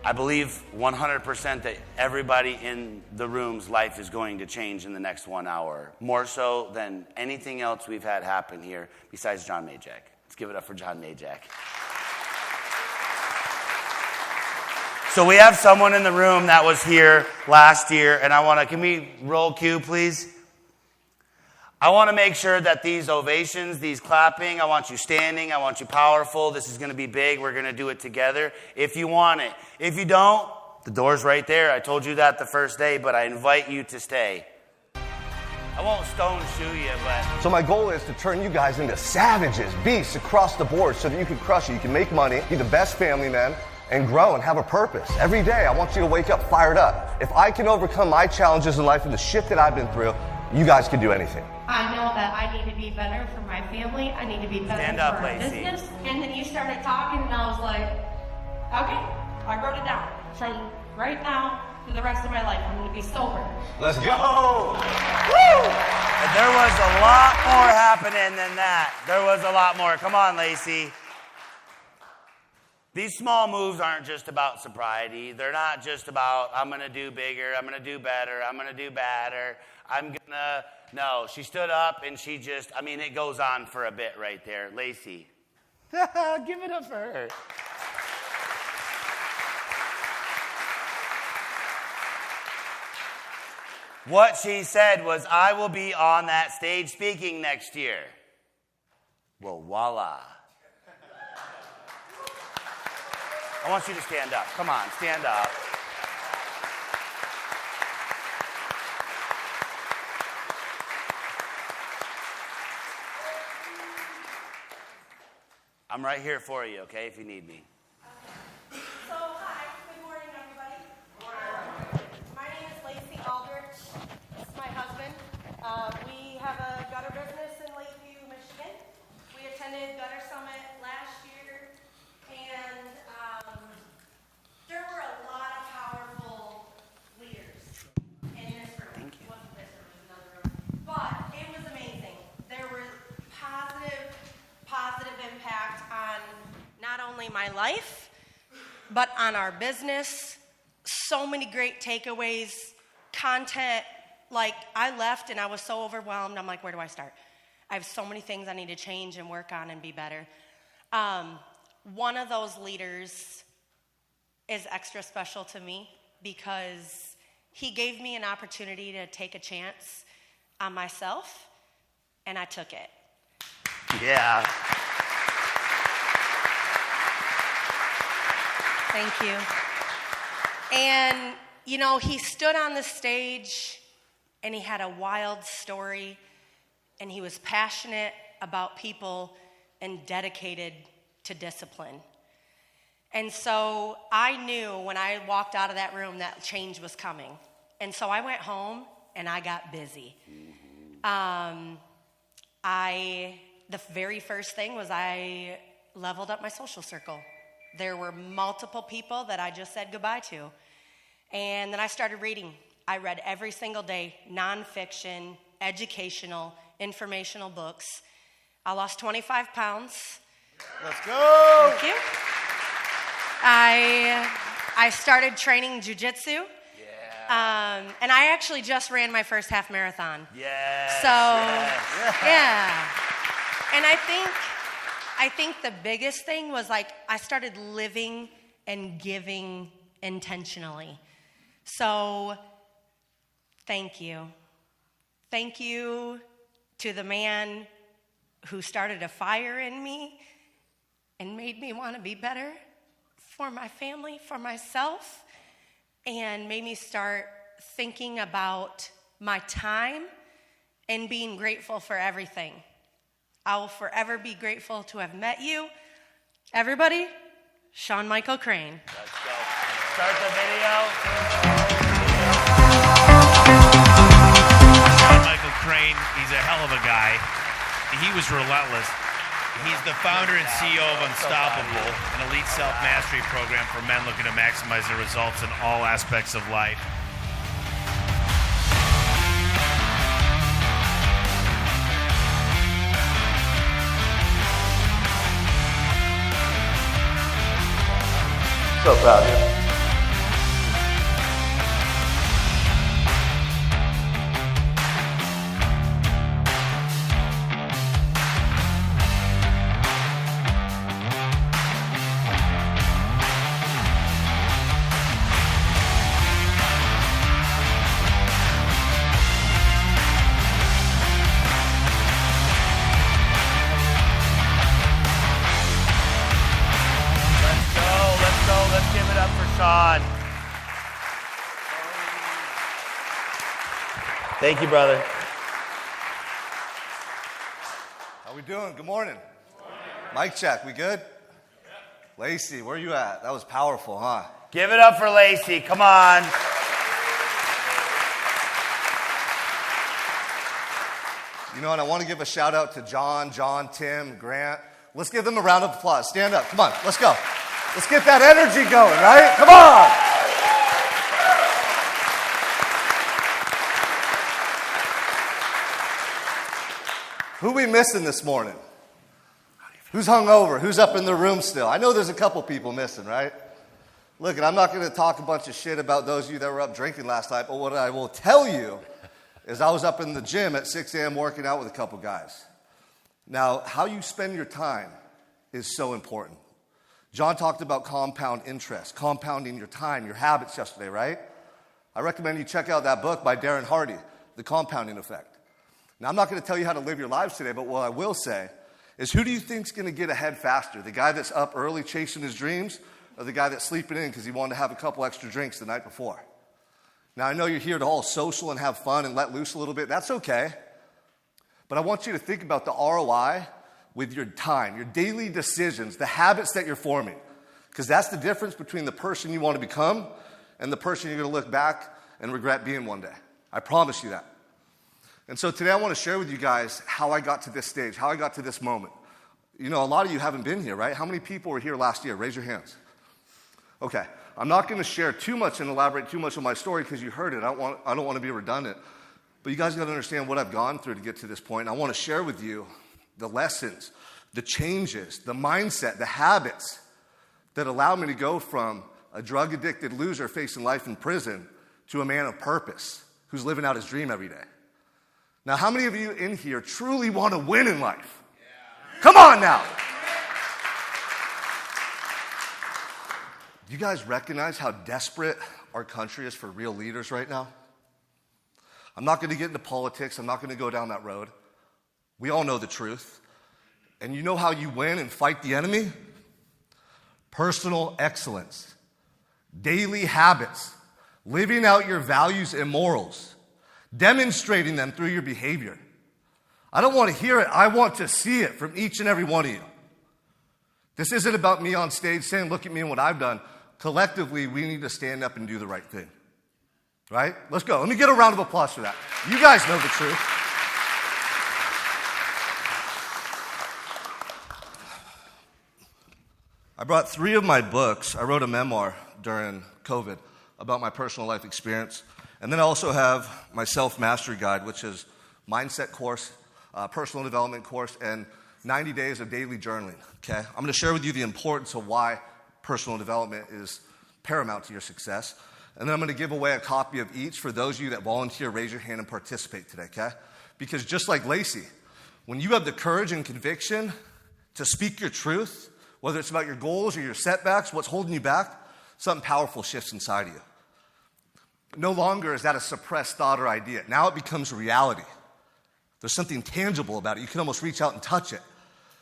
I believe 100% that everybody in the room's life is going to change in the next 1 hour, more so than anything else we've had happen here besides John Majak. Let's give it up for John Majak. So we have someone in the room that was here last year, and can we roll cue, please? I want to make sure that these ovations, these clapping, I want you standing, I want you powerful. This is going to be big. We're going to do it together if you want it. If you don't, the door's right there. I told you that the first day, but I invite you to stay. I won't stone shoe you, but... So my goal is to turn you guys into savages, beasts across the board so that you can crush it. You can make money, be the best family man, and grow and have a purpose. Every day, I want you to wake up fired up. If I can overcome my challenges in life and the shit that I've been through, you guys can do anything. I know that I need to be better for my family. I need to be better for our business. And then you started talking, and I was like, okay, I wrote it down. From right now to the rest of my life, I'm going to be sober. Let's go! Woo! And there was a lot more happening than that. There was a lot more. Come on, Lacey. These small moves aren't just about sobriety. They're not just about, I'm going to do bigger, I'm going to do better, I'm going to do better, No, she stood up and she just, it goes on for a bit right there. Lacey. Give it up for her. What she said was, I will be on that stage speaking next year. Well, voila. I want you to stand up. Come on, stand up. I'm right here for you, okay, if you need me. Okay. So, hi. Good morning, everybody. Good morning. My name is Lacey Aldrich. This is my husband. We have a gutter business in Lakeview, Michigan. We attended Gutter Summit last year, and there were a lot of powerful leaders in this room. Thank you. It wasn't this room, it was another room. But it was amazing. There was positive impact on not only my life, but on our business. So many great takeaways, content. Like, I left and I was so overwhelmed. I'm like, where do I start? I have so many things I need to change and work on and be better. One of those leaders is extra special to me because he gave me an opportunity to take a chance on myself, and I took it. Yeah. Thank you. And, he stood on the stage, and he had a wild story, and he was passionate about people and dedicated to discipline. And so I knew when I walked out of that room that change was coming. And so I went home, and I got busy. The very first thing was I leveled up my social circle. There were multiple people that I just said goodbye to. And then I started reading. I read every single day, nonfiction, educational, informational books. I lost 25 pounds. Let's go! Thank you. I started training jiu-jitsu. Yeah. And I actually just ran my first half marathon. Yes. So, yes. yeah. And I think the biggest thing was I started living and giving intentionally. So, thank you. Thank you to the man who started a fire in me and made me want to be better for my family, for myself, and made me start thinking about my time and being grateful for everything. I will forever be grateful to have met you. Everybody, Sean Michael Crane. Let's go. Start the video. Sean Michael Crane, he's a hell of a guy. He was relentless. He's the founder and CEO of Unstoppable, an elite self-mastery program for men looking to maximize their results in all aspects of life. So proud of you. Sean. Thank you, brother. How we doing? Good morning. Mic check, we good? Lacey, where you at? That was powerful, huh? Give it up for Lacey. Come on. You know, and I want to give a shout out to John, Tim, Grant. Let's give them a round of applause. Stand up. Come on, let's go. Let's get that energy going, right? Come on. Who we missing this morning? Who's hungover? Who's up in the room still? I know there's a couple people missing, right? Look, and I'm not going to talk a bunch of shit about those of you that were up drinking last night, but what I will tell you is I was up in the gym at 6 a.m. working out with a couple guys. Now, how you spend your time is so important. John talked about compound interest, compounding your time, your habits yesterday, right? I recommend you check out that book by Darren Hardy, The Compounding Effect. Now, I'm not going to tell you how to live your lives today, but what I will say is who do you think's going to get ahead faster? The guy that's up early chasing his dreams or the guy that's sleeping in because he wanted to have a couple extra drinks the night before? Now, I know you're here to all social and have fun and let loose a little bit. That's okay. But I want you to think about the ROI with your time, your daily decisions, the habits that you're forming. Because that's the difference between the person you want to become and the person you're going to look back and regret being one day. I promise you that. And so today I want to share with you guys how I got to this stage, how I got to this moment. You know, a lot of you haven't been here, right? How many people were here last year? Raise your hands. Okay. I'm not going to share too much and elaborate too much on my story because you heard it. I don't want to be redundant. But you guys got to understand what I've gone through to get to this point. And I want to share with you the lessons, the changes, the mindset, the habits that allowed me to go from a drug-addicted loser facing life in prison to a man of purpose who's living out his dream every day. Now, how many of you in here truly want to win in life? Yeah. Come on now. Do you guys recognize how desperate our country is for real leaders right now? I'm not going to get into politics. I'm not going to go down that road. We all know the truth. And you know how you win and fight the enemy? Personal excellence, daily habits, living out your values and morals, demonstrating them through your behavior. I don't want to hear it. I want to see it from each and every one of you. This isn't about me on stage saying, look at me and what I've done. Collectively, we need to stand up and do the right thing. Right? Let's go. Let me get a round of applause for that. You guys know the truth. I brought 3 of my books. I wrote a memoir during COVID about my personal life experience. And then I also have my self-mastery guide, which is mindset course, personal development course, and 90 days of daily journaling. Okay? I'm going to share with you the importance of why personal development is paramount to your success. And then I'm going to give away a copy of each for those of you that volunteer, raise your hand and participate today, okay? Because just like Lacey, when you have the courage and conviction to speak your truth, whether it's about your goals or your setbacks, what's holding you back, something powerful shifts inside of you. No longer is that a suppressed thought or idea. Now it becomes reality. There's something tangible about it. You can almost reach out and touch it.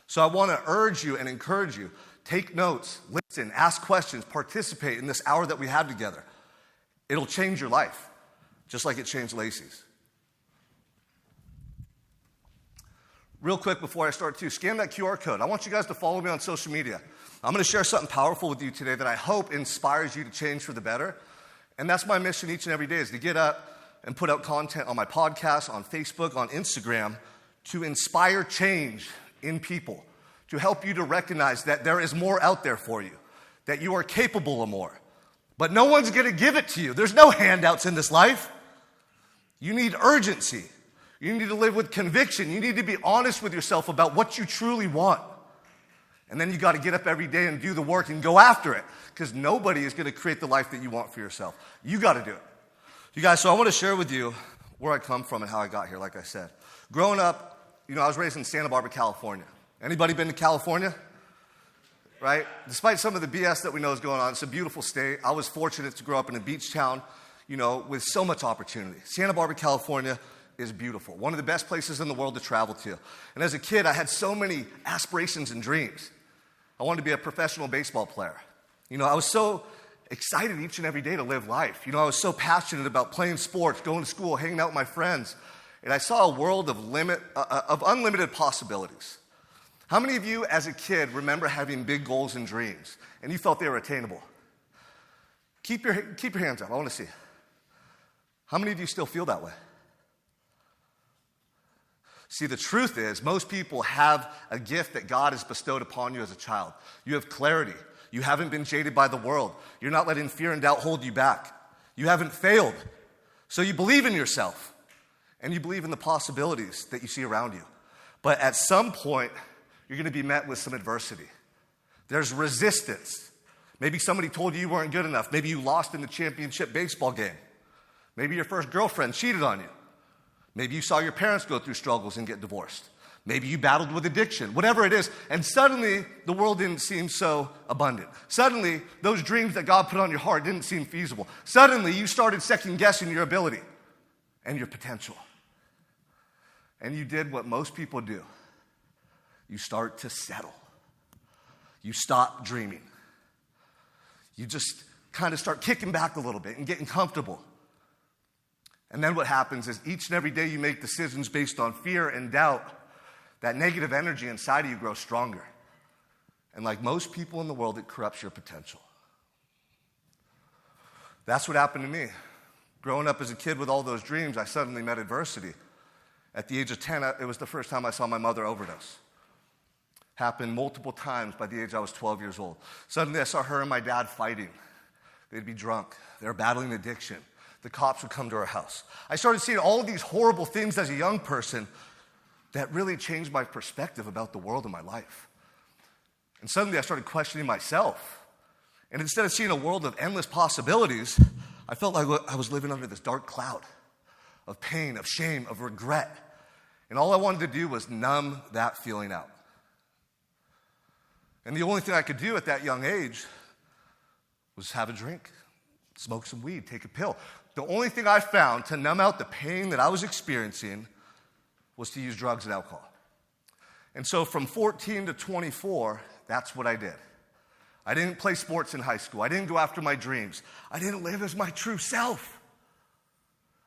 So I want to urge you and encourage you. Take notes, listen, ask questions, participate in this hour that we have together. It'll change your life, just like it changed Lacey's. Real quick before I start too, scan that QR code. I want you guys to follow me on social media. I'm going to share something powerful with you today that I hope inspires you to change for the better. And that's my mission each and every day, is to get up and put out content on my podcast, on Facebook, on Instagram, to inspire change in people, to help you to recognize that there is more out there for you, that you are capable of more. But no one's going to give it to you. There's no handouts in this life. You need urgency. You need to live with conviction. You need to be honest with yourself about what you truly want. And then you got to get up every day and do the work and go after it, because nobody is going to create the life that you want for yourself. You got to do it. You guys, so I want to share with you where I come from and how I got here, like I said. Growing up, I was raised in Santa Barbara, California. Anybody been to California? Right? Despite some of the BS that we know is going on, it's a beautiful state. I was fortunate to grow up in a beach town, with so much opportunity. Santa Barbara, California is beautiful. One of the best places in the world to travel to. And as a kid, I had so many aspirations and dreams. I wanted to be a professional baseball player. I was so excited each and every day to live life. I was so passionate about playing sports, going to school, hanging out with my friends. And I saw a world of unlimited possibilities. How many of you as a kid remember having big goals and dreams and you felt they were attainable? Keep your hands up. I want to see. How many of you still feel that way? See, the truth is, most people have a gift that God has bestowed upon you as a child. You have clarity. You haven't been jaded by the world. You're not letting fear and doubt hold you back. You haven't failed. So you believe in yourself, and you believe in the possibilities that you see around you. But at some point, you're going to be met with some adversity. There's resistance. Maybe somebody told you weren't good enough. Maybe you lost in the championship baseball game. Maybe your first girlfriend cheated on you. Maybe you saw your parents go through struggles and get divorced. Maybe you battled with addiction, whatever it is, and suddenly the world didn't seem so abundant. Suddenly, those dreams that God put on your heart didn't seem feasible. Suddenly, you started second-guessing your ability and your potential. And you did what most people do. You start to settle. You stop dreaming. You just kind of start kicking back a little bit and getting comfortable. And then what happens is each and every day you make decisions based on fear and doubt, that negative energy inside of you grows stronger. And like most people in the world, it corrupts your potential. That's what happened to me. Growing up as a kid with all those dreams, I suddenly met adversity. At the age of 10, it was the first time I saw my mother overdose. Happened multiple times by the age I was 12 years old. Suddenly I saw her and my dad fighting. They'd be drunk. They were battling addiction. The cops would come to our house. I started seeing all of these horrible things as a young person that really changed my perspective about the world and my life. And suddenly I started questioning myself. And instead of seeing a world of endless possibilities, I felt like I was living under this dark cloud of pain, of shame, of regret. And all I wanted to do was numb that feeling out. And the only thing I could do at that young age was have a drink, smoke some weed, take a pill. The only thing I found to numb out the pain that I was experiencing was to use drugs and alcohol. And so from 14 to 24, that's what I did. I didn't play sports in high school. I didn't go after my dreams. I didn't live as my true self.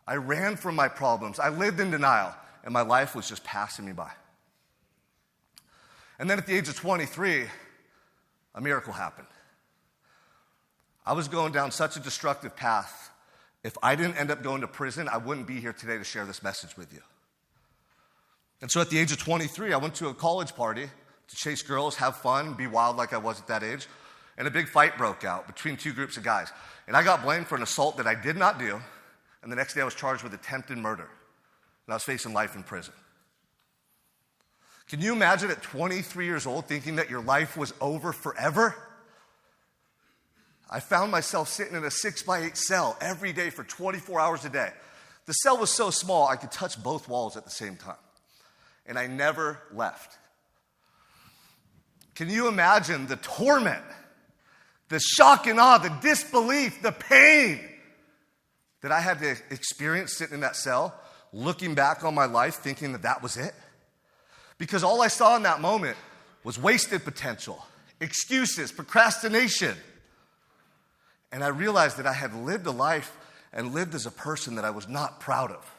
I ran from my problems. I lived in denial, and my life was just passing me by. And then at the age of 23, a miracle happened. I was going down such a destructive path. If I didn't end up going to prison, I wouldn't be here today to share this message with you. And so at the age of 23, I went to a college party to chase girls, have fun, be wild like I was at that age. And a big fight broke out between two groups of guys. And I got blamed for an assault that I did not do. And the next day I was charged with attempted murder. And I was facing life in prison. Can you imagine at 23 years old thinking that your life was over forever? I found myself sitting in a 6x8 cell every day for 24 hours a day. The cell was so small I could touch both walls at the same time. And I never left. Can you imagine the torment, the shock and awe, the disbelief, the pain that I had to experience sitting in that cell, looking back on my life thinking that that was it? Because all I saw in that moment was wasted potential, excuses, procrastination. And I realized that I had lived a life and lived as a person that I was not proud of.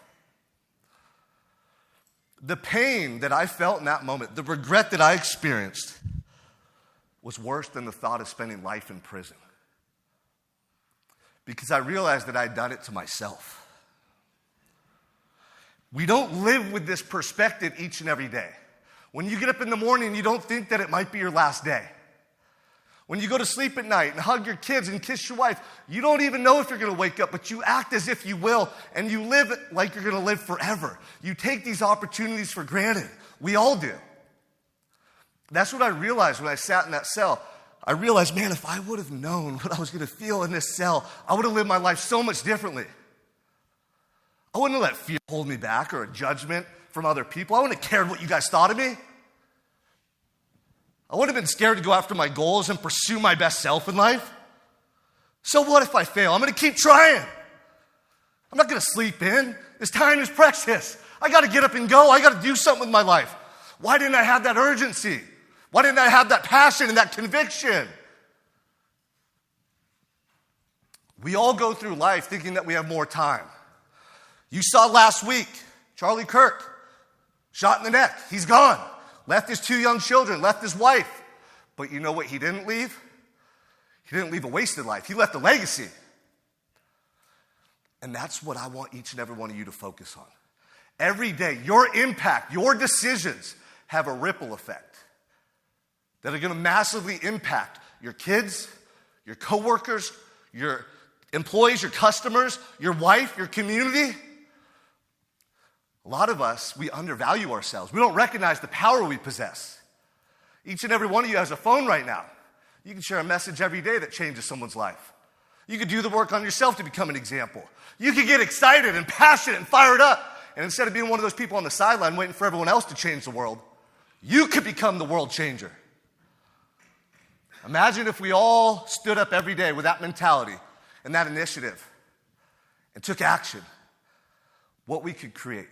The pain that I felt in that moment, the regret that I experienced, was worse than the thought of spending life in prison. Because I realized that I had done it to myself. We don't live with this perspective each and every day. When you get up in the morning, you don't think that it might be your last day. When you go to sleep at night and hug your kids and kiss your wife, you don't even know if you're going to wake up, but you act as if you will, and you live like you're going to live forever. You take these opportunities for granted. We all do. That's what I realized when I sat in that cell. I realized, man, if I would have known what I was going to feel in this cell, I would have lived my life so much differently. I wouldn't have let fear hold me back or a judgment from other people. I wouldn't have cared what you guys thought of me. I would have been scared to go after my goals and pursue my best self in life. So what if I fail? I'm going to keep trying. I'm not going to sleep in. This time is precious. I got to get up and go. I got to do something with my life. Why didn't I have that urgency? Why didn't I have that passion and that conviction? We all go through life thinking that we have more time. You saw last week, Charlie Kirk, shot in the neck. He's gone. Left his 2 young children, left his wife. But you know what he didn't leave? He didn't leave a wasted life. He left a legacy. And that's what I want each and every one of you to focus on. Every day, your impact, your decisions have a ripple effect that are going to massively impact your kids, your coworkers, your employees, your customers, your wife, your community. A lot of us, we undervalue ourselves. We don't recognize the power we possess. Each and every one of you has a phone right now. You can share a message every day that changes someone's life. You could do the work on yourself to become an example. You could get excited and passionate and fired up. And instead of being one of those people on the sideline waiting for everyone else to change the world, you could become the world changer. Imagine if we all stood up every day with that mentality and that initiative and took action, what we could create.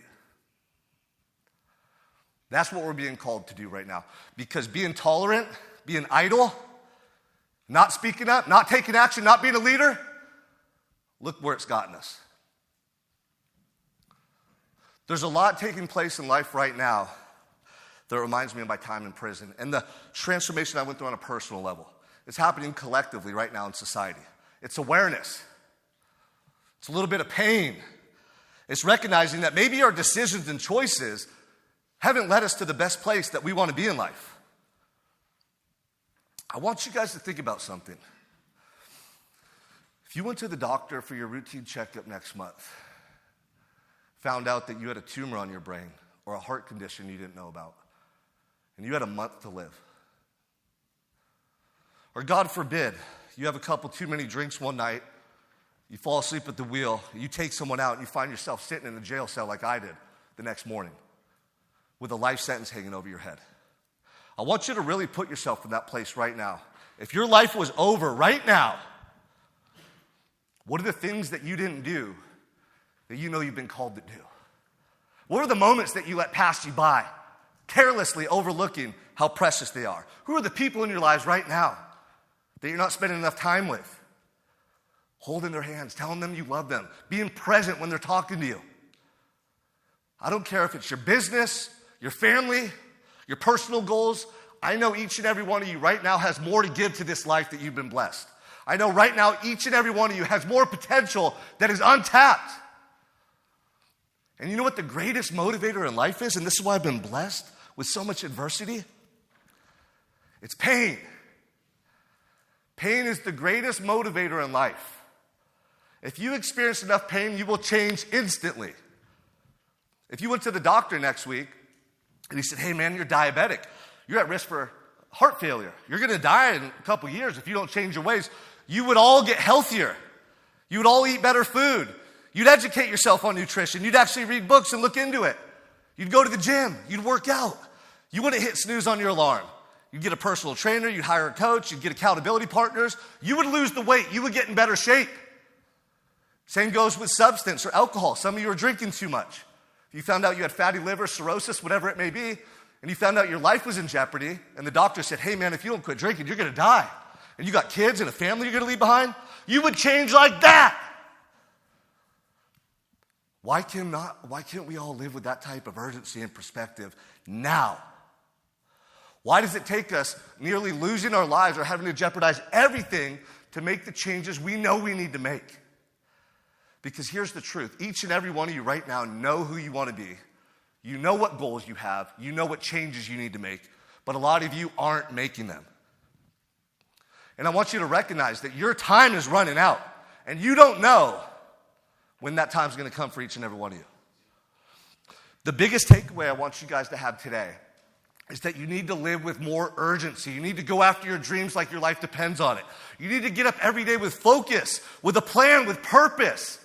That's what we're being called to do right now. Because being tolerant, being idle, not speaking up, not taking action, not being a leader, look where it's gotten us. There's a lot taking place in life right now that reminds me of my time in prison and the transformation I went through on a personal level. It's happening collectively right now in society. It's awareness. It's a little bit of pain. It's recognizing that maybe our decisions and choices haven't led us to the best place that we want to be in life. I want you guys to think about something. If you went to the doctor for your routine checkup next month, found out that you had a tumor on your brain or a heart condition you didn't know about, and you had a month to live. Or God forbid, you have a couple too many drinks one night, you fall asleep at the wheel, you take someone out, and you find yourself sitting in a jail cell like I did the next morning with a life sentence hanging over your head. I want you to really put yourself in that place right now. If your life was over right now, what are the things that you didn't do that you know you've been called to do? What are the moments that you let pass you by, carelessly overlooking how precious they are? Who are the people in your lives right now that you're not spending enough time with? Holding their hands, telling them you love them, being present when they're talking to you. I don't care if it's your business, your family, your personal goals. I know each and every one of you right now has more to give to this life that you've been blessed. I know right now each and every one of you has more potential that is untapped. And you know what the greatest motivator in life is? And this is why I've been blessed with so much adversity. It's pain. Pain is the greatest motivator in life. If you experience enough pain, you will change instantly. If you went to the doctor next week and he said, hey man, you're diabetic. You're at risk for heart failure. You're going to die in a couple years if you don't change your ways. You would all get healthier. You would all eat better food. You'd educate yourself on nutrition. You'd actually read books and look into it. You'd go to the gym. You'd work out. You wouldn't hit snooze on your alarm. You'd get a personal trainer. You'd hire a coach. You'd get accountability partners. You would lose the weight. You would get in better shape. Same goes with substance or alcohol. Some of you are drinking too much. If you found out you had fatty liver, cirrhosis, whatever it may be, and you found out your life was in jeopardy, and the doctor said, hey man, if you don't quit drinking, you're going to die, and you got kids and a family you're going to leave behind, you would change like that. Why can't we all live with that type of urgency and perspective now? Why does it take us nearly losing our lives or having to jeopardize everything to make the changes we know we need to make? Because here's the truth. Each and every one of you right now know who you want to be. You know what goals you have. You know what changes you need to make. But a lot of you aren't making them. And I want you to recognize that your time is running out. And you don't know when that time's going to come for each and every one of you. The biggest takeaway I want you guys to have today is that you need to live with more urgency. You need to go after your dreams like your life depends on it. You need to get up every day with focus, with a plan, with purpose.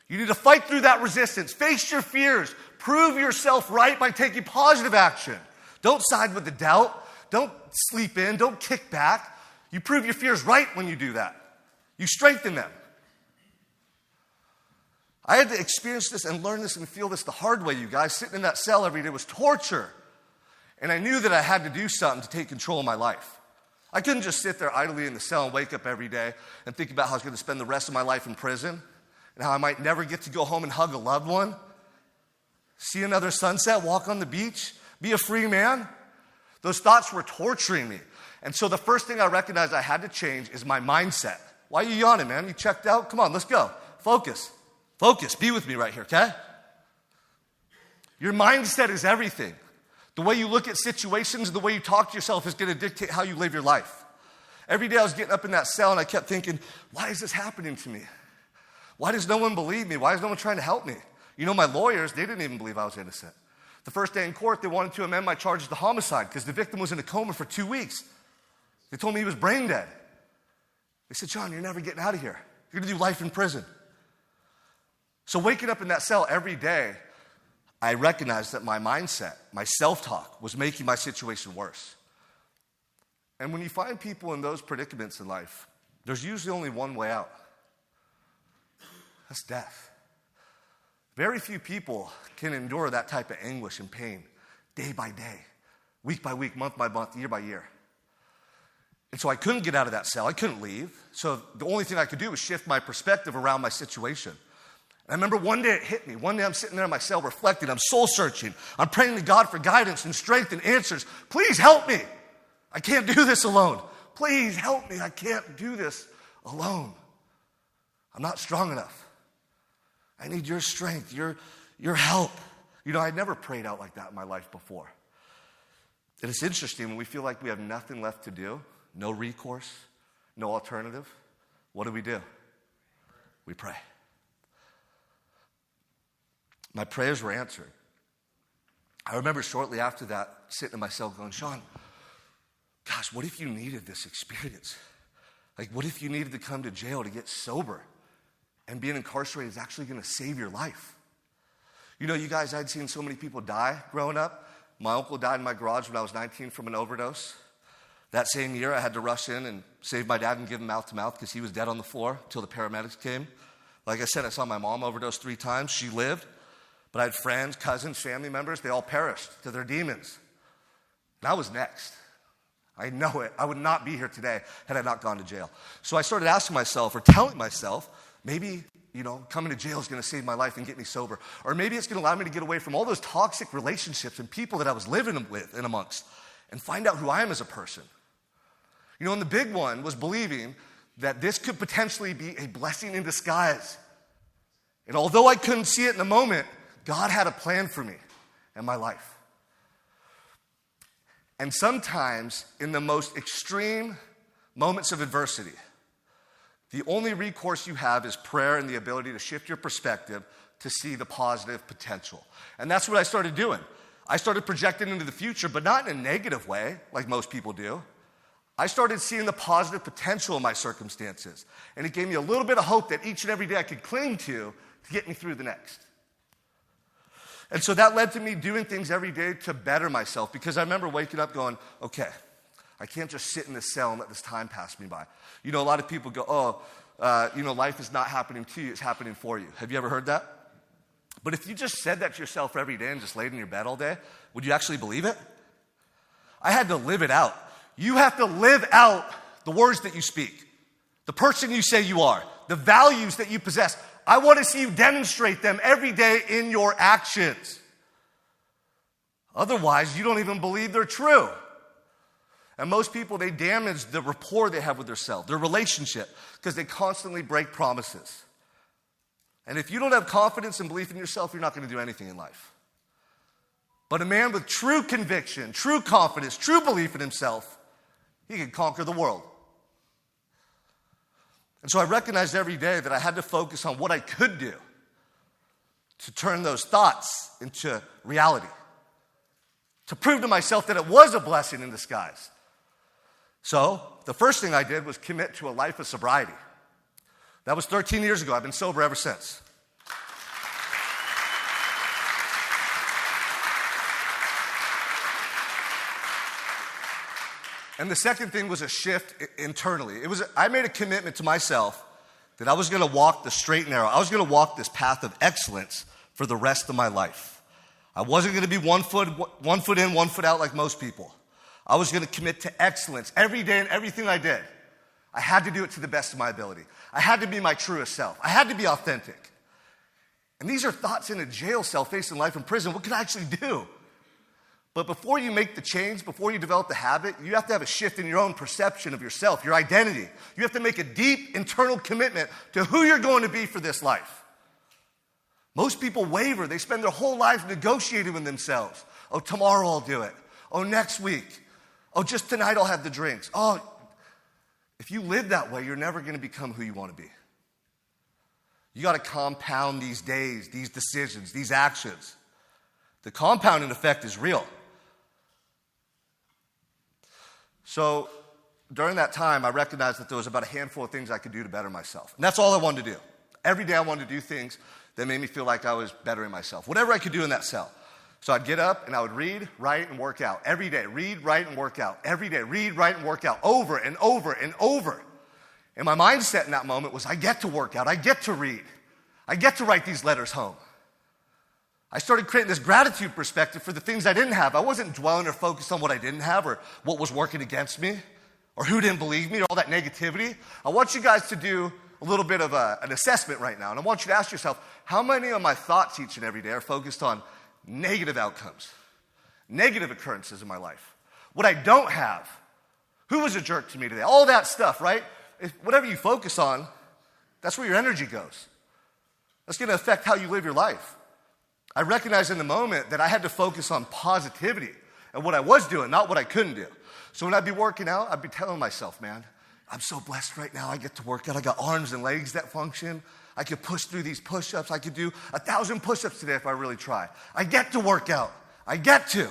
You need to fight through that resistance. Face your fears. Prove yourself right by taking positive action. Don't side with the doubt. Don't sleep in. Don't kick back. You prove your fears right when you do that. You strengthen them. I had to experience this and learn this and feel this the hard way, you guys. Sitting in that cell every day was torture. And I knew that I had to do something to take control of my life. I couldn't just sit there idly in the cell and wake up every day and think about how I was going to spend the rest of my life in prison and how I might never get to go home and hug a loved one, see another sunset, walk on the beach, be a free man. Those thoughts were torturing me. And so the first thing I recognized I had to change is my mindset. Why are you yawning, man? You checked out? Come on, let's go. Focus. Focus. Be with me right here, okay? Your mindset is everything. The way you look at situations, the way you talk to yourself is going to dictate how you live your life. Every day I was getting up in that cell and I kept thinking, why is this happening to me? Why does no one believe me? Why is no one trying to help me? You know, my lawyers, they didn't even believe I was innocent. The first day in court, they wanted to amend my charges to homicide because the victim was in a coma for 2 weeks. They told me he was brain dead. They said, John, you're never getting out of here. You're going to do life in prison. So waking up in that cell every day, I recognized that my mindset, my self-talk, was making my situation worse. And when you find people in those predicaments in life, there's usually only one way out. That's death. Very few people can endure that type of anguish and pain day by day, week by week, month by month, year by year. And so I couldn't get out of that cell. I couldn't leave. So the only thing I could do was shift my perspective around my situation. And I remember one day it hit me. One day I'm sitting there in my cell reflecting. I'm soul searching. I'm praying to God for guidance and strength and answers. Please help me. I can't do this alone. Please help me. I can't do this alone. I'm not strong enough. I need your strength, your help. You know, I'd never prayed out like that in my life before. And it's interesting, when we feel like we have nothing left to do, no recourse, no alternative, what do? We pray. My prayers were answered. I remember shortly after that, sitting in my cell going, Sean, gosh, what if you needed this experience? Like, what if you needed to come to jail to get sober? And being incarcerated is actually going to save your life. You know, you guys, I'd seen so many people die growing up. My uncle died in my garage when I was 19 from an overdose. That same year, I had to rush in and save my dad and give him mouth to mouth because he was dead on the floor until the paramedics came. Like I said, I saw my mom overdose 3 times. She lived. But I had friends, cousins, family members. They all perished to their demons. And I was next. I know it. I would not be here today had I not gone to jail. So I started asking myself, or telling myself, maybe, you know, coming to jail is going to save my life and get me sober. Or maybe it's going to allow me to get away from all those toxic relationships and people that I was living with and amongst and find out who I am as a person. You know, and the big one was believing that this could potentially be a blessing in disguise. And although I couldn't see it in the moment, God had a plan for me and my life. And sometimes in the most extreme moments of adversity, the only recourse you have is prayer and the ability to shift your perspective to see the positive potential. And that's what I started doing. I started projecting into the future, but not in a negative way like most people do. I started seeing the positive potential in my circumstances. And it gave me a little bit of hope that each and every day I could cling to get me through the next. And so that led to me doing things every day to better myself, because I remember waking up going, okay, I can't just sit in this cell and let this time pass me by. You know, a lot of people go, life is not happening to you, it's happening for you. Have you ever heard that? But if you just said that to yourself every day and just laid in your bed all day, would you actually believe it? I had to live it out. You have to live out the words that you speak, the person you say you are, the values that you possess. I want to see you demonstrate them every day in your actions. Otherwise, you don't even believe they're true. And most people, they damage the rapport they have with themselves, their relationship, because they constantly break promises. And if you don't have confidence and belief in yourself, you're not going to do anything in life. But a man with true conviction, true confidence, true belief in himself, he can conquer the world. And so I recognized every day that I had to focus on what I could do to turn those thoughts into reality, to prove to myself that it was a blessing in disguise. So the first thing I did was commit to a life of sobriety. That was 13 years ago. I've been sober ever since. And the second thing was a shift internally. I made a commitment to myself that I was going to walk the straight and narrow. I was going to walk this path of excellence for the rest of my life. I wasn't going to be one foot in, one foot out like most people. I was going to commit to excellence every day in everything I did. I had to do it to the best of my ability. I had to be my truest self. I had to be authentic. And these are thoughts in a jail cell facing life in prison. What could I actually do? But before you make the change, before you develop the habit, you have to have a shift in your own perception of yourself, your identity. You have to make a deep internal commitment to who you're going to be for this life. Most people waver. They spend their whole lives negotiating with themselves. Oh, tomorrow I'll do it. Oh, next week. Oh, just tonight I'll have the drinks. Oh, if you live that way, you're never going to become who you want to be. You got to compound these days, these decisions, these actions. The compounding effect is real. So during that time, I recognized that there was about a handful of things I could do to better myself. And that's all I wanted to do. Every day I wanted to do things that made me feel like I was bettering myself. Whatever I could do in that cell. So I'd get up and I would read, write, and work out. Every day, read, write, and work out. Every day, read, write, and work out. Over and over and over. And my mindset in that moment was, I get to work out. I get to read. I get to write these letters home. I started creating this gratitude perspective for the things I didn't have. I wasn't dwelling or focused on what I didn't have or what was working against me or who didn't believe me or all that negativity. I want you guys to do a little bit of an assessment right now. And I want you to ask yourself, how many of my thoughts each and every day are focused on negative outcomes, negative occurrences in my life? What I don't have, who was a jerk to me today? All that stuff, right? Whatever you focus on, that's where your energy goes. That's going to affect how you live your life. I recognized in the moment that I had to focus on positivity and what I was doing, not what I couldn't do. So when I'd be working out, I'd be telling myself, man, I'm so blessed right now. I get to work out. I got arms and legs that function. I could push through these push-ups. I could do 1,000 push-ups today if I really try. I get to work out. I get to.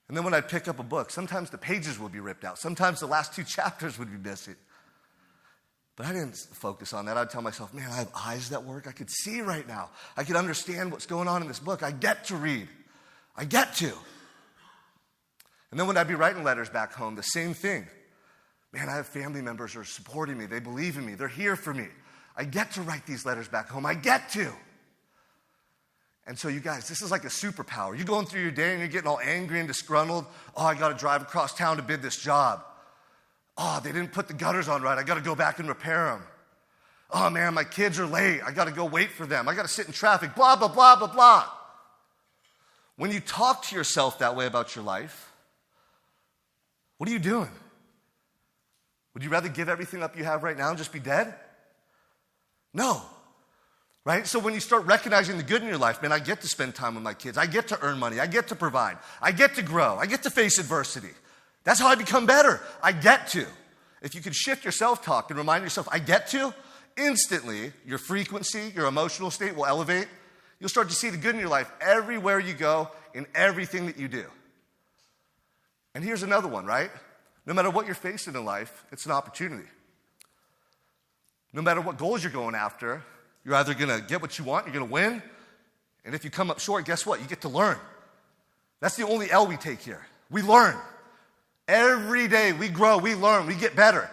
And then when I'd pick up a book, sometimes the pages would be ripped out. Sometimes the last 2 chapters would be missing. But I didn't focus on that. I'd tell myself, man, I have eyes that work. I could see right now. I could understand what's going on in this book. I get to read. I get to. And then when I'd be writing letters back home, the same thing. Man, I have family members who are supporting me. They believe in me. They're here for me. I get to write these letters back home. I get to. And so you guys, this is like a superpower. You're going through your day and you're getting all angry and disgruntled. Oh, I got to drive across town to bid this job. Oh, they didn't put the gutters on right. I got to go back and repair them. Oh, man, my kids are late. I got to go wait for them. I got to sit in traffic, blah, blah, blah, blah, blah. When you talk to yourself that way about your life, what are you doing? Would you rather give everything up you have right now and just be dead? No. Right? So when you start recognizing the good in your life, man, I get to spend time with my kids. I get to earn money. I get to provide. I get to grow. I get to face adversity. That's how I become better. I get to. If you can shift your self-talk and remind yourself, I get to, instantly your frequency, your emotional state will elevate. You'll start to see the good in your life everywhere you go, in everything that you do. And here's another one, right? No matter what you're facing in life, it's an opportunity. No matter what goals you're going after, you're either going to get what you want, you're going to win, and if you come up short, guess what? You get to learn. That's the only L we take here. We learn. Every day we grow, we learn, we get better.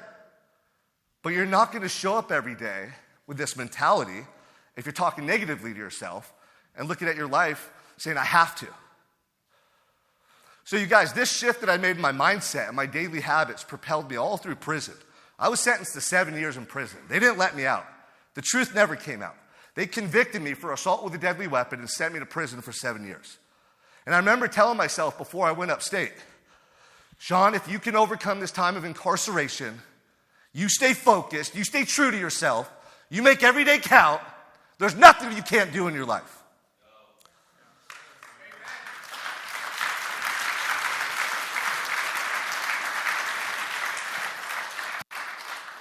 But you're not going to show up every day with this mentality if you're talking negatively to yourself and looking at your life saying, I have to. So you guys, this shift that I made in my mindset and my daily habits propelled me all through prison. I was sentenced to 7 years in prison. They didn't let me out. The truth never came out. They convicted me for assault with a deadly weapon and sent me to prison for 7 years. And I remember telling myself before I went upstate, Sean, if you can overcome this time of incarceration, you stay focused, you stay true to yourself, you make every day count, there's nothing you can't do in your life.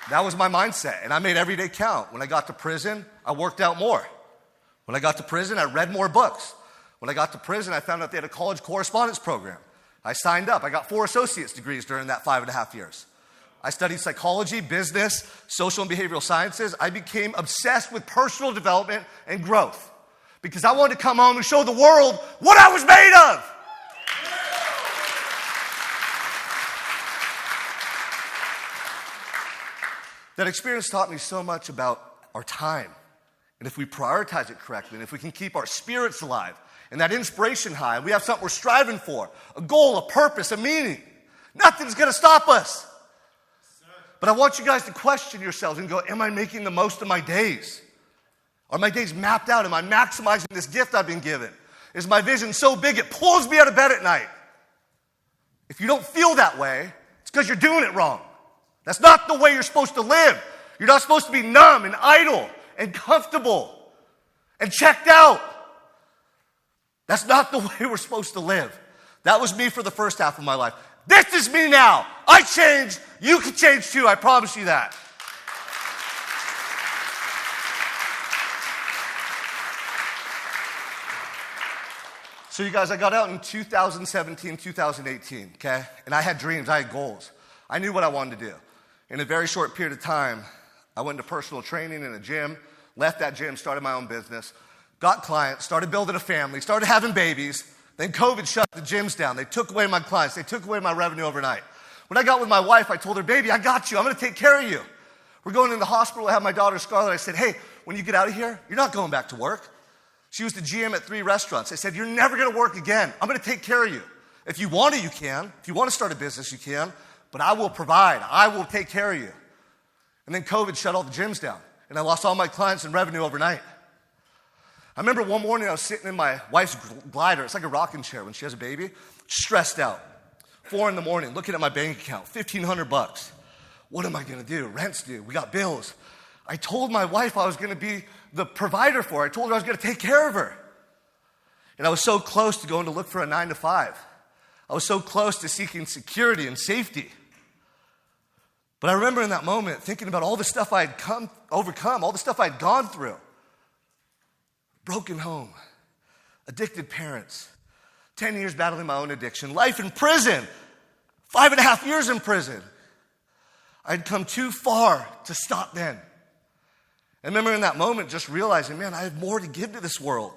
That was my mindset, and I made every day count. When I got to prison, I worked out more. When I got to prison, I read more books. When I got to prison, I found out they had a college correspondence program. I signed up. I got 4 associate's degrees during that 5.5 years. I studied psychology, business, social and behavioral sciences. I became obsessed with personal development and growth because I wanted to come home and show the world what I was made of. That experience taught me so much about our time. And if we prioritize it correctly, and if we can keep our spirits alive and that inspiration high, we have something we're striving for, a goal, a purpose, a meaning, nothing's going to stop us. But I want you guys to question yourselves and go, am I making the most of my days? Are my days mapped out? Am I maximizing this gift I've been given? Is my vision so big it pulls me out of bed at night? If you don't feel that way, it's because you're doing it wrong. That's not the way you're supposed to live. You're not supposed to be numb and idle and comfortable and checked out. That's not the way we're supposed to live. That was me for the first half of my life. This is me now. I changed. You can change too. I promise you that. So you guys, I got out in 2017, 2018, okay? And I had dreams, I had goals. I knew what I wanted to do. In a very short period of time, I went into personal training in a gym, left that gym, started my own business, got clients, started building a family, started having babies. Then COVID shut the gyms down. They took away my clients. They took away my revenue overnight. When I got with my wife, I told her, baby, I got you. I'm going to take care of you. We're going in the hospital. I have my daughter, Scarlett. I said, hey, when you get out of here, you're not going back to work. She was the GM at 3 restaurants. I said, you're never going to work again. I'm going to take care of you. If you want to, you can. If you want to start a business, you can. But I will provide. I will take care of you. And then COVID shut all the gyms down. And I lost all my clients and revenue overnight. I remember one morning I was sitting in my wife's glider. It's like a rocking chair when she has a baby. Stressed out. 4 in the morning, looking at my bank account. $1,500. What am I going to do? Rent's due. We got bills. I told my wife I was going to be the provider for her. I told her I was going to take care of her. And I was so close to going to look for a 9 to 5. I was so close to seeking security and safety. But I remember in that moment thinking about all the stuff I had overcome, all the stuff I had gone through. Broken home, addicted parents, 10 years battling my own addiction, life in prison, 5.5 years in prison. I'd come too far to stop then. I remember in that moment just realizing, man, I have more to give to this world.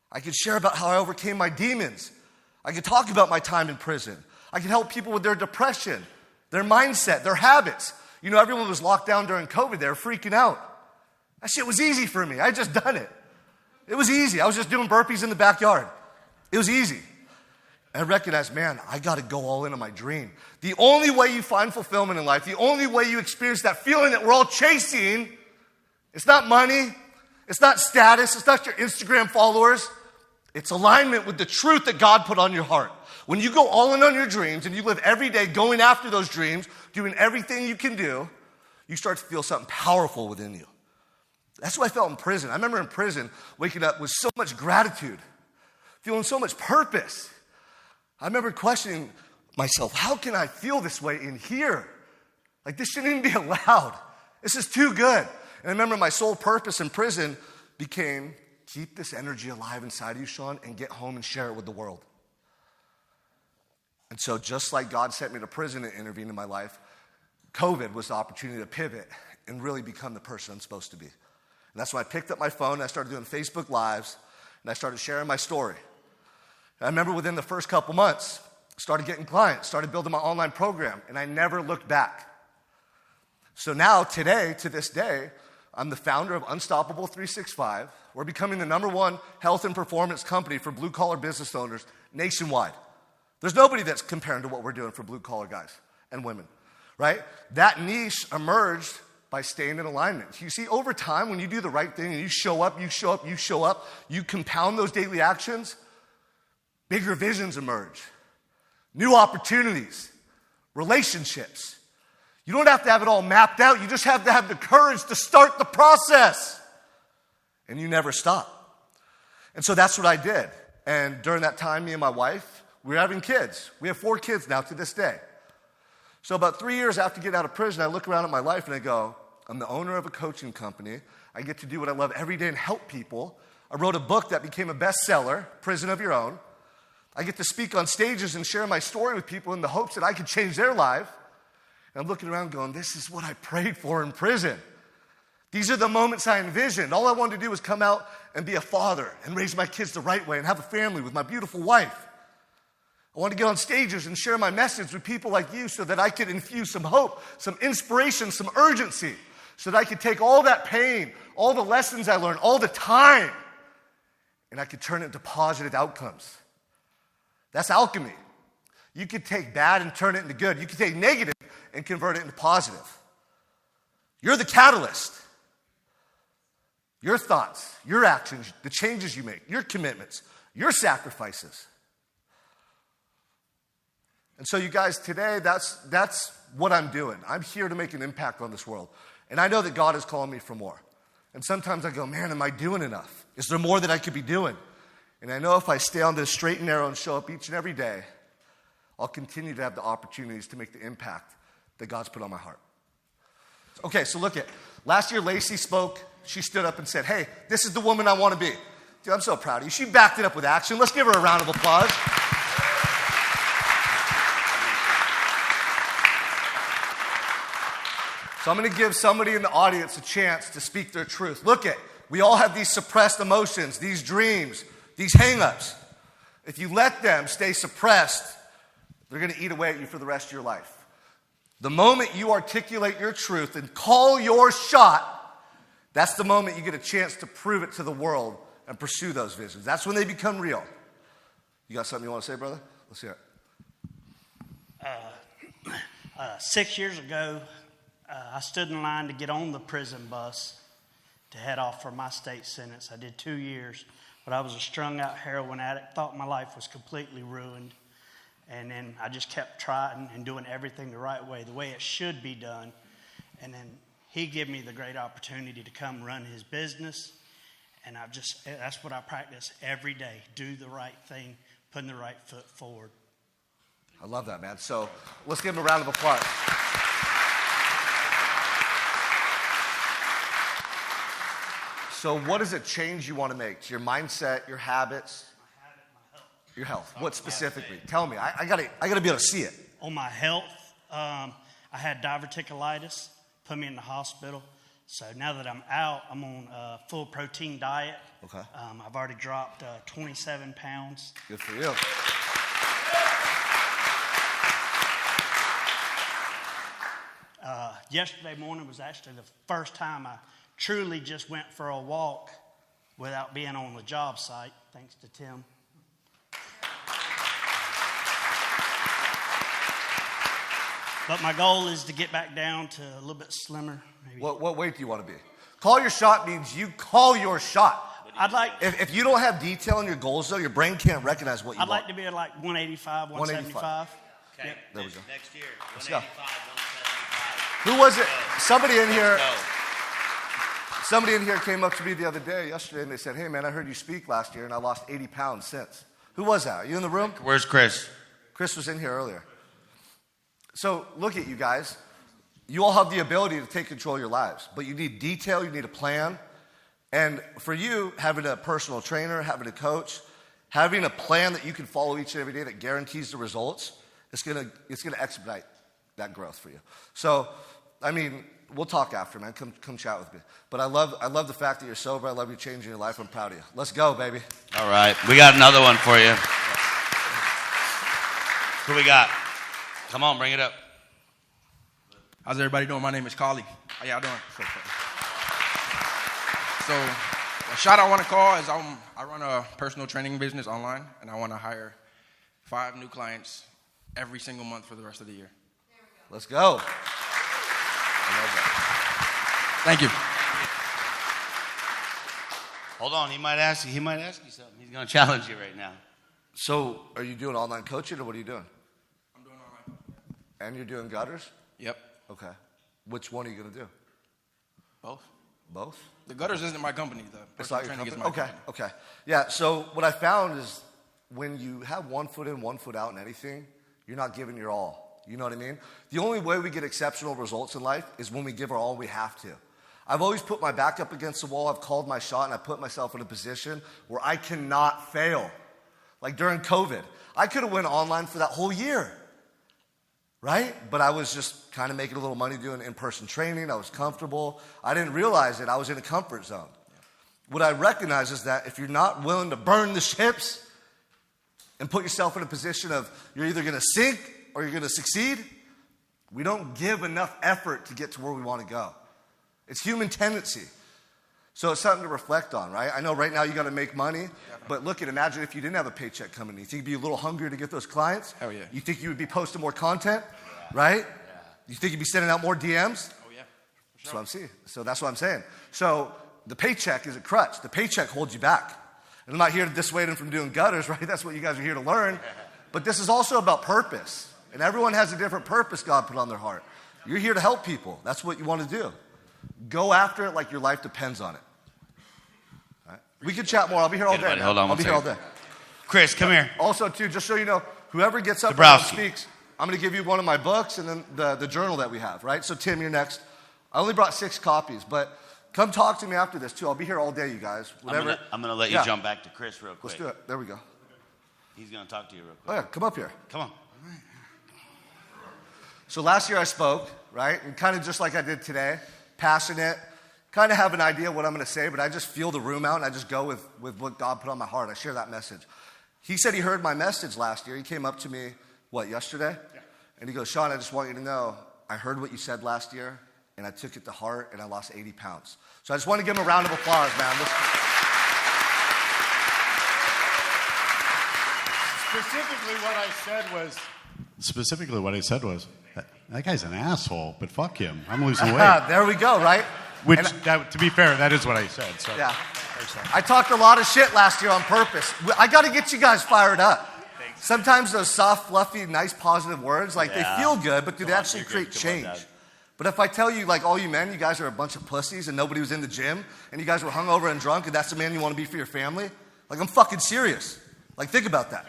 I could share about how I overcame my demons. I could talk about my time in prison. I could help people with their depression, their mindset, their habits. You know, everyone was locked down during COVID. They were freaking out. That shit was easy for me. I had just done it. It was easy. I was just doing burpees in the backyard. It was easy. And I recognized, man, I got to go all in on my dream. The only way you find fulfillment in life, the only way you experience that feeling that we're all chasing, it's not money, it's not status, it's not your Instagram followers. It's alignment with the truth that God put on your heart. When you go all in on your dreams and you live every day going after those dreams, doing everything you can do, you start to feel something powerful within you. That's what I felt in prison. I remember in prison waking up with so much gratitude, feeling so much purpose. I remember questioning myself, how can I feel this way in here? Like, this shouldn't even be allowed. This is too good. And I remember my sole purpose in prison became, keep this energy alive inside of you, Sean, and get home and share it with the world. And so just like God sent me to prison to intervene in my life, COVID was the opportunity to pivot and really become the person I'm supposed to be. And that's when I picked up my phone and I started doing Facebook Lives and I started sharing my story. And I remember within the first couple months, I started getting clients, started building my online program, and I never looked back. So now, today, to this day, I'm the founder of Unstoppable 365. We're becoming the #1 health and performance company for blue-collar business owners nationwide. There's nobody that's comparing to what we're doing for blue-collar guys and women, right? That niche emerged by staying in alignment. You see, over time, when you do the right thing and you show up, you compound those daily actions, bigger visions emerge, new opportunities, relationships. You don't have to have it all mapped out. You just have to have the courage to start the process. And you never stop. And so that's what I did. And during that time, me and my wife, we were having kids. We have 4 kids now to this day. So about 3 years after getting out of prison, I look around at my life and I go, I'm the owner of a coaching company. I get to do what I love every day and help people. I wrote a book that became a bestseller, Prison of Your Own. I get to speak on stages and share my story with people in the hopes that I could change their life. And I'm looking around going, this is what I prayed for in prison. These are the moments I envisioned. All I wanted to do was come out and be a father and raise my kids the right way and have a family with my beautiful wife. I wanted to get on stages and share my message with people like you so that I could infuse some hope, some inspiration, some urgency, so that I could take all that pain, all the lessons I learned, all the time, and I could turn it into positive outcomes. That's alchemy. You could take bad and turn it into good. You could take negative and convert it into positive. You're the catalyst. Your thoughts, your actions, the changes you make, your commitments, your sacrifices. And so you guys, today, that's what I'm doing. I'm here to make an impact on this world. And I know that God is calling me for more. And sometimes I go, man, am I doing enough? Is there more that I could be doing? And I know if I stay on this straight and narrow and show up each and every day, I'll continue to have the opportunities to make the impact that God's put on my heart. Okay, so look at, last year Lacey spoke. She stood up and said, hey, this is the woman I want to be. Dude, I'm so proud of you. She backed it up with action. Let's give her a round of applause. So I'm going to give somebody in the audience a chance to speak their truth. Look at, we all have these suppressed emotions, these dreams, these hang-ups. If you let them stay suppressed, they're going to eat away at you for the rest of your life. The moment you articulate your truth and call your shot, that's the moment you get a chance to prove it to the world and pursue those visions. That's when they become real. You got something you want to say, brother? Let's hear it. 6 years ago, I stood in line to get on the prison bus to head off for my state sentence. I did 2 years, but I was a strung-out heroin addict, thought my life was completely ruined. And then I just kept trying and doing everything the right way, the way it should be done. And then he gave me the great opportunity to come run his business. And that's what I practice every day. Do the right thing, putting the right foot forward. I love that, man. So let's give him a round of applause. So what is a change you want to make to your mindset, your habits? My habit, my health. Your health. What specifically? Tell me. I gotta be able to see it. On my health, I had diverticulitis, put me in the hospital. So now that I'm out, I'm on a full protein diet. Okay. I've already dropped 27 pounds. Good for you. Yesterday morning was actually the first time I truly just went for a walk without being on the job site, thanks to Tim. But my goal is to get back down to a little bit slimmer. Maybe. What weight do you want to be? Call your shot means you call your shot. I'd like. If you don't have detail in your goals, though, your brain can't recognize what you want. I'd like to be at like 185, 175. Okay, Yep. There we go. Next year, Let's go. 185, 175. Who was it? Somebody in here. Go. Somebody in here came up to me the other day, yesterday, and they said, hey, man, I heard you speak last year, and I lost 80 pounds since. Who was that? Are you in the room? Where's Chris? Chris was in here earlier. So look at you guys. You all have the ability to take control of your lives, but you need detail, you need a plan. And for you, having a personal trainer, having a coach, having a plan that you can follow each and every day that guarantees the results, it's gonna expedite that growth for you. So, I mean, we'll talk after, man. Come chat with me. But I love the fact that you're sober. I love you changing your life. I'm proud of you. Let's go, baby. All right. We got another one for you. Who we got? Come on, bring it up. How's everybody doing? My name is Kali. How y'all doing? So, a shot I want to call is I run a personal training business online, and I want to hire 5 new clients every single month for the rest of the year. Let's go. I love that. Thank you. Hold on. He might ask you something. He's going to challenge you right now. So, are you doing online coaching, or what are you doing? I'm doing online. And you're doing gutters? Yep. Okay. Which one are you going to do? Both. Both? The Gutters isn't my company. The It's personal not your training is company? my company. Okay. Yeah, so what I found is when you have one foot in, one foot out in anything, you're not giving your all. You know what I mean? The only way we get exceptional results in life is when we give our all and we have to. I've always put my back up against the wall. I've called my shot, and I put myself in a position where I cannot fail. Like during COVID, I could have went online for that whole year, right? But I was just kind of making a little money doing in-person training. I was comfortable. I didn't realize it. I was in a comfort zone. What I recognize is that if you're not willing to burn the ships and put yourself in a position of you're either going to sink or you're going to succeed, we don't give enough effort to get to where we want to go. It's human tendency. So it's something to reflect on, right? I know right now you got to make money, but look at, imagine if you didn't have a paycheck coming in. You think you'd be a little hungrier to get those clients? Hell yeah. You think you would be posting more content, right? You think you'd be sending out more DMs? Oh yeah. That's what I'm seeing. So that's what I'm saying. So the paycheck is a crutch. The paycheck holds you back. And I'm not here to dissuade him from doing gutters, right? That's what you guys are here to learn. But this is also about purpose. And everyone has a different purpose God put on their heart. You're here to help people. That's what you want to do. Go after it like your life depends on it. All right? We can chat more. I'll be here all day. Buddy, hold on I'll one be here all second. day. Chris, come here. Also, too, just so you know, whoever gets up Dabrowski. and speaks, I'm going to give you one of my books and then the journal that we have, right? So, Tim, you're next. I only brought 6 copies, but come talk to me after this, too. I'll be here all day, you guys. Whatever. I'm gonna let you jump back to Chris real quick. Let's do it. There we go. He's going to talk to you real quick. Oh, yeah, come up here. Come on. So last year I spoke, right? And kind of just like I did today, passionate, kind of have an idea what I'm going to say, but I just feel the room out and I just go with what God put on my heart. I share that message. He said he heard my message last year. He came up to me, yesterday? Yeah. And he goes, Sean, I just want you to know, I heard what you said last year, and I took it to heart, and I lost 80 pounds. So I just want to give him a round of applause, man. Specifically what I said was, that guy's an asshole, but fuck him. I'm losing weight. There we go, right? Which, to be fair, that is what I said. So. Yeah. I talked a lot of shit last year on purpose. I got to get you guys fired up. Sometimes those soft, fluffy, nice, positive words, they feel good, but do they actually create change? But if I tell you, all you men, you guys are a bunch of pussies and nobody was in the gym and you guys were hungover and drunk and that's the man you want to be for your family, I'm fucking serious. Think about that.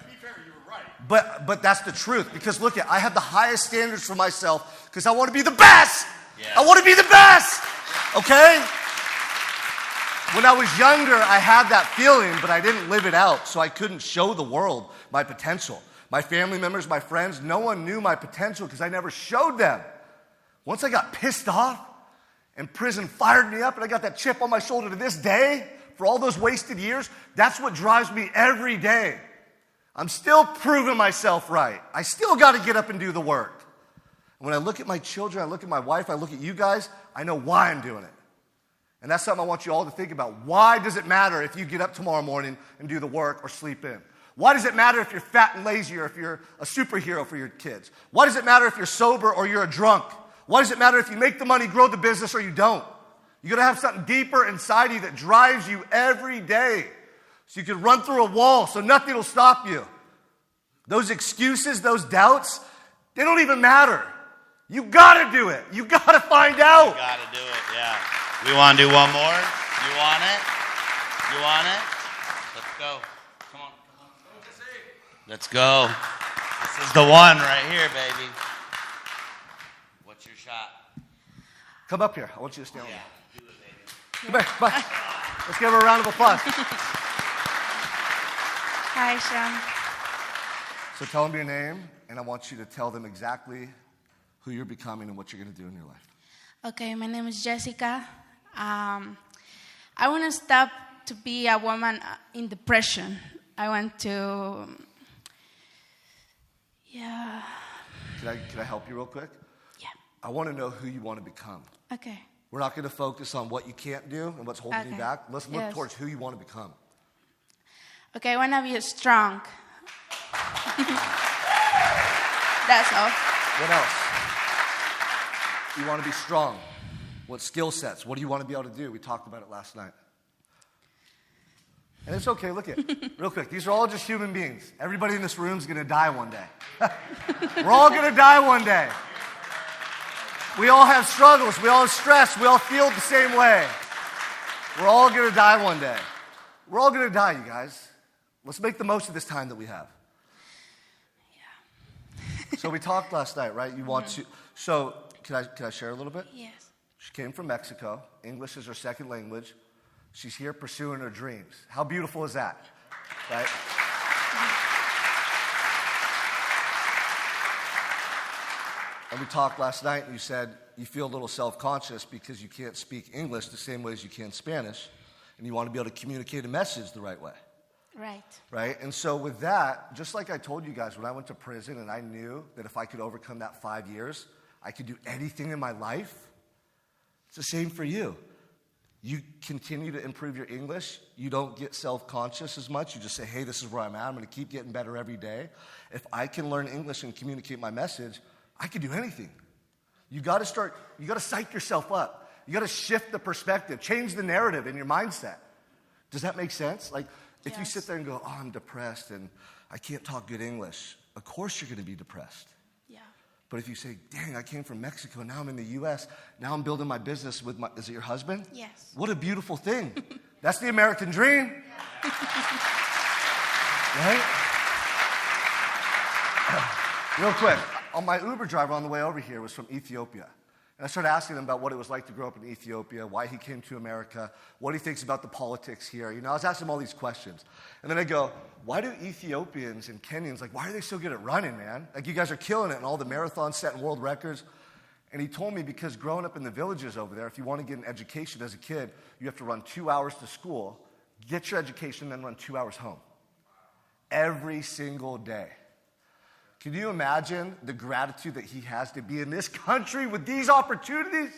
But that's the truth, because look, I have the highest standards for myself because I want to be the best. Yeah. I want to be the best. Okay? When I was younger, I had that feeling, but I didn't live it out, so I couldn't show the world my potential. My family members, my friends, no one knew my potential because I never showed them. Once I got pissed off and prison fired me up and I got that chip on my shoulder to this day for all those wasted years, that's what drives me every day. I'm still proving myself right. I still got to get up and do the work. And when I look at my children, I look at my wife, I look at you guys, I know why I'm doing it. And that's something I want you all to think about. Why does it matter if you get up tomorrow morning and do the work or sleep in? Why does it matter if you're fat and lazy or if you're a superhero for your kids? Why does it matter if you're sober or you're a drunk? Why does it matter if you make the money, grow the business, or you don't? You got to have something deeper inside you that drives you every day. So you can run through a wall so nothing will stop you. Those excuses, those doubts, they don't even matter. You got to do it. You got to find out. You got to do it, yeah. We want to do one more? You want it? You want it? Let's go. Come on. Let's go. This is the one right here, baby. What's your shot? Come up here. I want you to stand. Yeah, do it, baby. Come here. Come on. Let's give her a round of applause. Hi, Sean. So tell them your name, and I want you to tell them exactly who you're becoming and what you're going to do in your life. Okay, my name is Jessica. I want to stop to be a woman in depression. I want to, Can I help you real quick? Yeah. I want to know who you want to become. Okay. We're not going to focus on what you can't do and what's holding you back. Let's look towards who you want to become. Okay, I want to be strong. That's all. What else? You want to be strong. What skill sets? What do you want to be able to do? We talked about it last night. And it's okay, look at real quick. These are all just human beings. Everybody in this room is going to die one day. We're all going to die one day. We all have struggles. We all have stress. We all feel the same way. We're all going to die one day. We're all going to die, you guys. Let's make the most of this time that we have. So we talked last night, right? You want to. So can I share a little bit? Yes. She came from Mexico. English is her second language. She's here pursuing her dreams. How beautiful is that? Right? And we talked last night, and you said you feel a little self-conscious because you can't speak English the same way as you can Spanish, and you want to be able to communicate a message the right way. Right. Right? And so with that, just like I told you guys, when I went to prison and I knew that if I could overcome that 5 years, I could do anything in my life, it's the same for you. You continue to improve your English. You don't get self-conscious as much. You just say, hey, this is where I'm at. I'm going to keep getting better every day. If I can learn English and communicate my message, I can do anything. You got to psych yourself up. You got to shift the perspective, change the narrative in your mindset. Does that make sense? Like, if you sit there and go, oh, I'm depressed and I can't talk good English, of course you're going to be depressed. Yeah. But if you say, dang, I came from Mexico, now I'm in the U.S., now I'm building my business with is it your husband? Yes. What a beautiful thing. That's the American dream. Right? Real quick, my Uber driver on the way over here was from Ethiopia. And I started asking him about what it was like to grow up in Ethiopia, why he came to America, what he thinks about the politics here. You know, I was asking him all these questions. And then I go, why do Ethiopians and Kenyans, like, why are they so good at running, man? Like, you guys are killing it in all the marathons, setting world records. And he told me because growing up in the villages over there, if you want to get an education as a kid, you have to run 2 hours to school, get your education, then run 2 hours home. Every single day. Can you imagine the gratitude that he has to be in this country with these opportunities?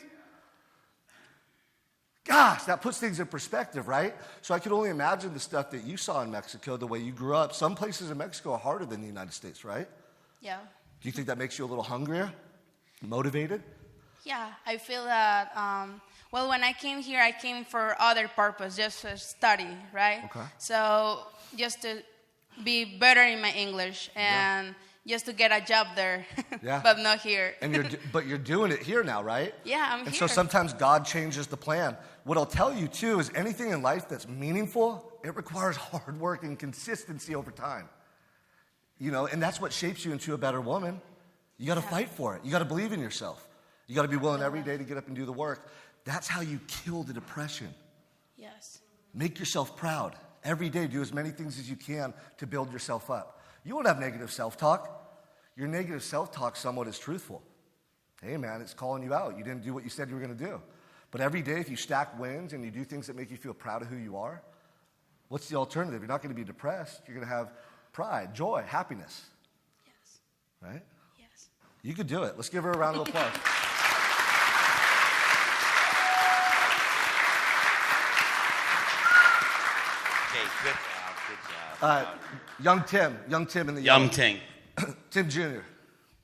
Gosh, that puts things in perspective, right? So I could only imagine the stuff that you saw in Mexico, the way you grew up. Some places in Mexico are harder than the United States, right? Yeah. Do you think that makes you a little hungrier, motivated? Yeah, I feel that, well, when I came here, I came for other purpose, just for study, right? Okay. So just to be better in my English and just to get a job there, but not here. And you're doing it here now, right? Yeah, I'm here. And so sometimes God changes the plan. What I'll tell you, too, is anything in life that's meaningful, it requires hard work and consistency over time. You know, and that's what shapes you into a better woman. You got to fight for it. You got to believe in yourself. You got to be willing every day to get up and do the work. That's how you kill the depression. Yes. Make yourself proud. Every day, do as many things as you can to build yourself up. You won't have negative self-talk. Your negative self-talk somewhat is truthful. Hey, man, it's calling you out. You didn't do what you said you were going to do. But every day, if you stack wins and you do things that make you feel proud of who you are, what's the alternative? You're not going to be depressed. You're going to have pride, joy, happiness. Yes. Right? Yes. You could do it. Let's give her a round of applause. Okay, good job. Young Tim in the Young Tim. Tim Jr.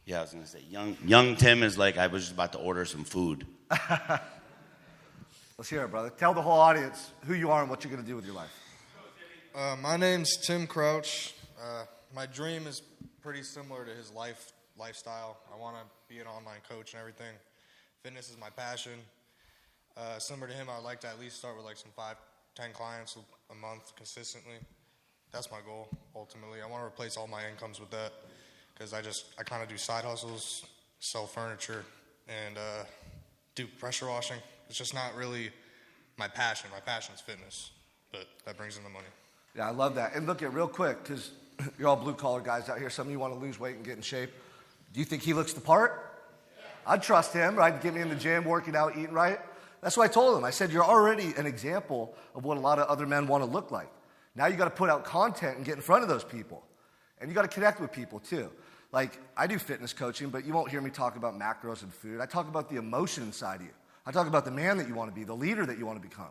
Yeah, I was gonna say young Tim is like I was just about to order some food. Let's hear it, brother. Tell the whole audience who you are and what you're going to do with your life. My name's Tim Crouch. My dream is pretty similar to his lifestyle. I want to be an online coach and everything. Fitness is my passion. Similar to him, I'd like to at least start with like some 5-10 clients a month consistently. That's my goal, ultimately. I want to replace all my incomes with that because I kind of do side hustles, sell furniture, and do pressure washing. It's just not really my passion. My passion's fitness, but that brings in the money. Yeah, I love that. And look at real quick, because you're all blue-collar guys out here. Some of you want to lose weight and get in shape. Do you think he looks the part? Yeah. I'd trust him, right? Get me in the gym, working out, eating right. That's what I told him. I said, you're already an example of what a lot of other men want to look like. Now you got to put out content and get in front of those people. And you got to connect with people, too. Like, I do fitness coaching, but you won't hear me talk about macros and food. I talk about the emotion inside of you. I talk about the man that you want to be, the leader that you want to become.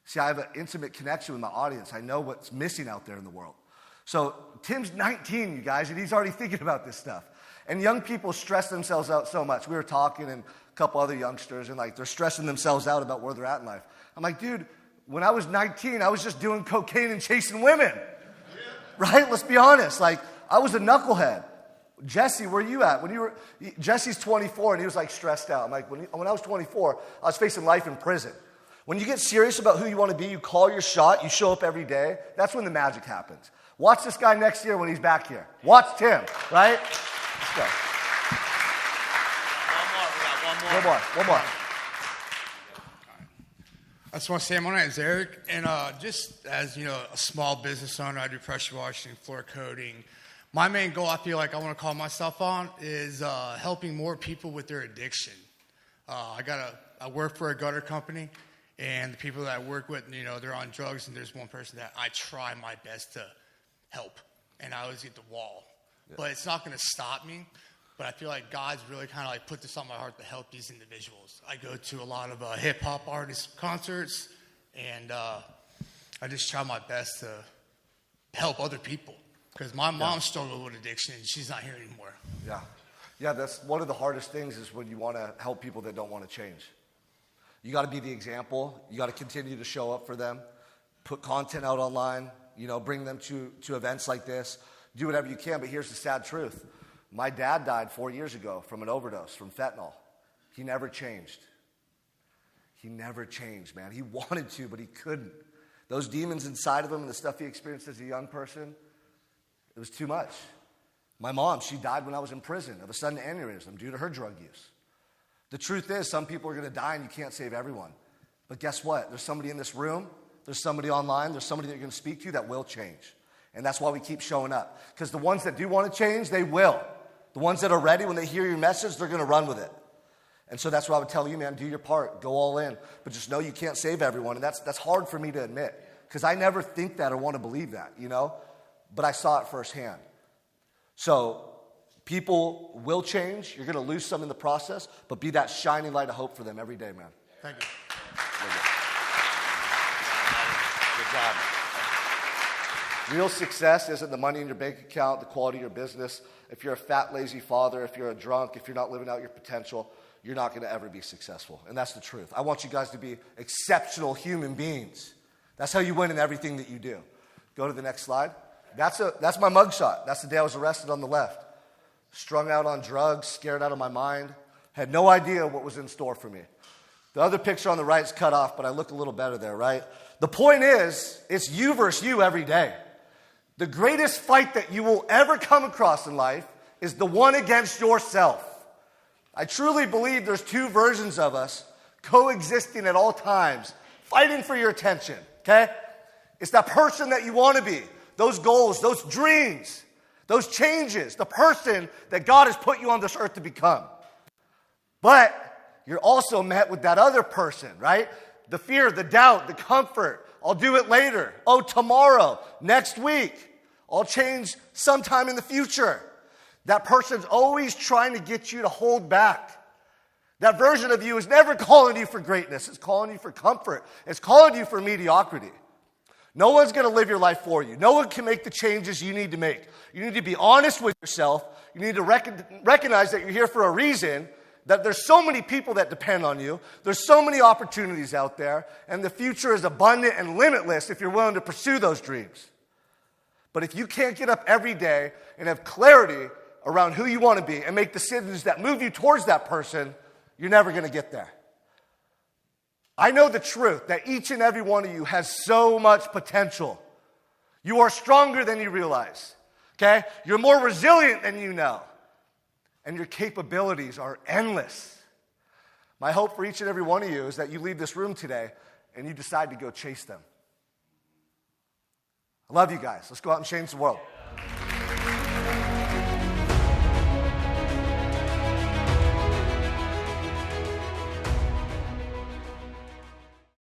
See, I have an intimate connection with my audience. I know what's missing out there in the world. So Tim's 19, you guys, and he's already thinking about this stuff. And young people stress themselves out so much. We were talking and a couple other youngsters, and like they're stressing themselves out about where they're at in life. I'm like, dude, when I was 19, I was just doing cocaine and chasing women. Right? Let's be honest. Like, I was a knucklehead. Jesse, where are you at? Jesse's 24, and he was like stressed out. I'm like, when I was 24, I was facing life in prison. When you get serious about who you want to be, you call your shot, you show up every day, that's when the magic happens. Watch this guy next year when he's back here. Watch Tim, right? Let's go. One more. I just want to say my name is Eric, and just as you know, a small business owner, I do pressure washing, floor coating. My main goal, I feel like I want to call myself on, is helping more people with their addiction. I work for a gutter company, and the people that I work with, you know, they're on drugs, and there's one person that I try my best to help, and I always get the wall. Yeah. But it's not going to stop me. But I feel like God's really kind of like put this on my heart to help these individuals. I go to a lot of hip-hop artist concerts, And I just try my best to help other people. Because my mom struggled with addiction, and she's not here anymore. Yeah. Yeah, that's one of the hardest things is when you want to help people that don't want to change. You got to be the example. You got to continue to show up for them. Put content out online. Bring them to events like this. Do whatever you can, but here's the sad truth. My dad died 4 years ago from an overdose, from fentanyl. He never changed. He never changed, man. He wanted to, but he couldn't. Those demons inside of him and the stuff he experienced as a young person, it was too much. My mom, she died when I was in prison of a sudden aneurysm due to her drug use. The truth is, some people are going to die and you can't save everyone. But guess what? There's somebody in this room, there's somebody online, there's somebody that you're going to speak to that will change. And that's why we keep showing up. Because the ones that do want to change, they will. The ones that are ready, when they hear your message, they're going to run with it. And so that's what I would tell you, man, do your part, go all in. But just know you can't save everyone. And that's hard for me to admit. Because I never think that or want to believe that, But I saw it firsthand. So people will change. You're going to lose some in the process, but be that shining light of hope for them every day, man. Thank you. Good job. Real success isn't the money in your bank account, the quality of your business. If you're a fat, lazy father, if you're a drunk, if you're not living out your potential, you're not going to ever be successful. And that's the truth. I want you guys to be exceptional human beings. That's how you win in everything that you do. Go to the next slide. That's my mugshot. That's the day I was arrested on the left. Strung out on drugs, scared out of my mind. Had no idea what was in store for me. The other picture on the right is cut off, but I look a little better there, right? The point is, it's you versus you every day. The greatest fight that you will ever come across in life is the one against yourself. I truly believe there's two versions of us coexisting at all times, fighting for your attention, okay? It's that person that you want to be, those goals, those dreams, those changes, the person that God has put you on this earth to become. But you're also met with that other person, right? The fear, the doubt, the comfort. I'll do it later. Oh, tomorrow, next week. I'll change sometime in the future. That person's always trying to get you to hold back. That version of you is never calling you for greatness. It's calling you for comfort. It's calling you for mediocrity. No one's going to live your life for you. No one can make the changes you need to make. You need to be honest with yourself. You need to recognize that you're here for a reason, that there's so many people that depend on you. There's so many opportunities out there, and the future is abundant and limitless if you're willing to pursue those dreams. But if you can't get up every day and have clarity around who you want to be and make decisions that move you towards that person, you're never going to get there. I know the truth that each and every one of you has so much potential. You are stronger than you realize, okay? You're more resilient than you know. And your capabilities are endless. My hope for each and every one of you is that you leave this room today and you decide to go chase them. I love you guys. Let's go out and change the world.